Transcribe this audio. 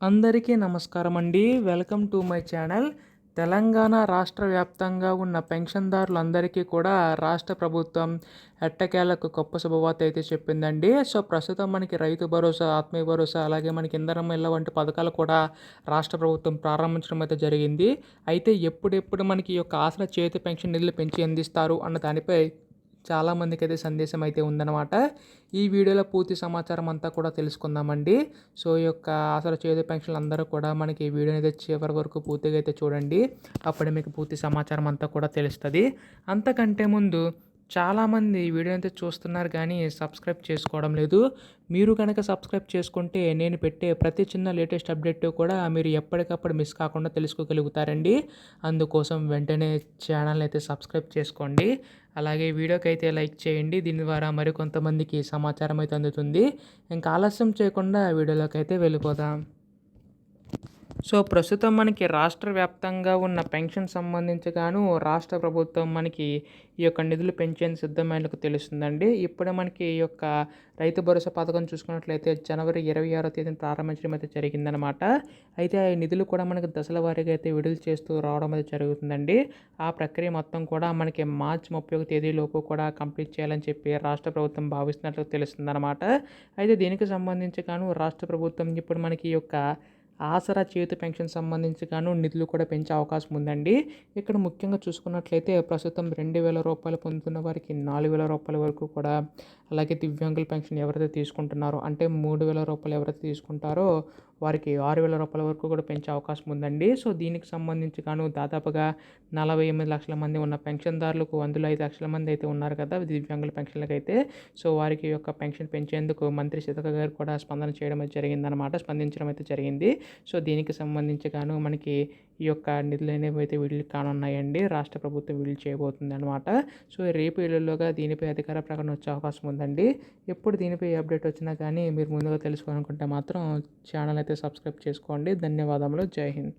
అందరికీ నమస్కారం అండి. Welcome to my channel. Telangana రాష్ట్ర వ్యాప్తంగా ఉన్న పెన్షన్దారులందరికీ కూడా రాష్ట్ర ప్రభుత్వం ఎట్టకేలకు గొప్ప శుభవార్త అయితే చెప్పిందండి. సో, ప్రస్తుతం మనకి రైతు భరోసా, ఆత్మీయ భరోసా, అలాగే మనకి ఇందిరమ్మ ఇళ్ళ వంటి పథకాలు కూడా రాష్ట్ర ప్రభుత్వం ప్రారంభించడం అయితే జరిగింది. అయితే ఎప్పుడెప్పుడు మనకి ఈ యొక్క ఆసరా చేతి పెన్షన్ నిధులు పెంచి అందిస్తారు అన్న దానిపై చాలామందికైతే సందేశం అయితే ఉందన్నమాట. ఈ వీడియోలో పూర్తి సమాచారం అంతా కూడా తెలుసుకుందామండి. సో, ఈ యొక్క ఆసరా చేయూత పెన్షన్లు అందరూ కూడా మనకి ఈ వీడియోని అయితే చివరి వరకు పూర్తిగా అయితే చూడండి. అప్పుడే మీకు పూర్తి సమాచారం అంతా కూడా తెలుస్తది. అంతకంటే ముందు చాలామంది ఈ వీడియో అయితే చూస్తున్నారు కానీ సబ్స్క్రైబ్ చేసుకోవడం లేదు. మీరు కనుక సబ్స్క్రైబ్ చేసుకుంటే నేను పెట్టే ప్రతి చిన్న లేటెస్ట్ అప్డేట్ కూడా మీరు ఎప్పటికప్పుడు మిస్ కాకుండా తెలుసుకోగలుగుతారండి. అందుకోసం వెంటనే ఛానల్ని అయితే సబ్స్క్రైబ్ చేసుకోండి. అలాగే వీడియోకి అయితే లైక్ చేయండి. దీని ద్వారా మరికొంతమందికి సమాచారం అయితే అందుతుంది. ఇంకా ఆలస్యం చేయకుండా వీడియోలోకి అయితే వెళ్ళిపోదాం. సో, ప్రస్తుతం మనకి రాష్ట్ర వ్యాప్తంగా ఉన్న పెన్షన్ సంబంధించి గాను రాష్ట్ర ప్రభుత్వం మనకి ఈ యొక్క నిధులు పెంచేందుకు సిద్ధమైనట్టు తెలుస్తుందండి. ఇప్పుడు మనకి ఈ యొక్క రైతు భరోసా పథకం చూసుకున్నట్లయితే జనవరి 26వ తేదీన ప్రారంభించడం అయితే జరిగిందనమాట. అయితే ఆ నిధులు కూడా మనకు దశల వారీగా అయితే విడుదల చేస్తూ రావడం అయితే జరుగుతుందండి. ఆ ప్రక్రియ మొత్తం కూడా మనకి మార్చి 31 తేదీలోపు కూడా కంప్లీట్ చేయాలని చెప్పి రాష్ట్ర ప్రభుత్వం భావిస్తున్నట్లు తెలుస్తుందనమాట. అయితే దీనికి సంబంధించి గాను రాష్ట్ర ప్రభుత్వం ఇప్పుడు మనకి ఈ యొక్క ఆసరా చేయూత పెన్షన్ సంబంధించి గాను నిధులు కూడా పెంచే అవకాశం ఉందండి. ఇక్కడ ముఖ్యంగా చూసుకున్నట్లయితే ప్రస్తుతం 2,000 రూపాయలు పొందుతున్న వారికి 4,000 రూపాయల వరకు కూడా, అలాగే దివ్యాంగుల పెన్షన్ ఎవరైతే తీసుకుంటున్నారో అంటే 3,000 రూపాయలు ఎవరైతే తీసుకుంటారో వారికి 6,000 రూపాయల వరకు కూడా పెంచే అవకాశం ఉందండి. సో, దీనికి సంబంధించి గాను దాదాపుగా 48 లక్షల మంది ఉన్న పెన్షన్దారులకు అందులో 5 లక్షల మంది అయితే ఉన్నారు కదా దివ్యాంగుల పెన్షన్లకైతే. సో, వారికి యొక్క పెన్షన్ పెంచేందుకు మంత్రి సీతక్క గారు కూడా స్పందన చేయడం అయితే జరిగిందనమాట. స్పందించడం అయితే జరిగింది. సో, దీనికి సంబంధించి గాను మనకి ఈ యొక్క నిధులు అనేవి అయితే విడుదల కానున్నాయండి. రాష్ట్ర ప్రభుత్వం విడుదల చేయబోతుంది అనమాట. సో, రేపు ఎల్లుండిలోగా దీనిపై అధికార ప్రకటన వచ్చే అవకాశం ఉందండి. ఎప్పుడు దీనిపై అప్డేట్ వచ్చినా కానీ మీరు ముందుగా తెలుసుకోవాలనుకుంటే మాత్రం ఛానల్ అయితే సబ్స్క్రైబ్ చేసుకోండి. ధన్యవాదములు. జై హింద్.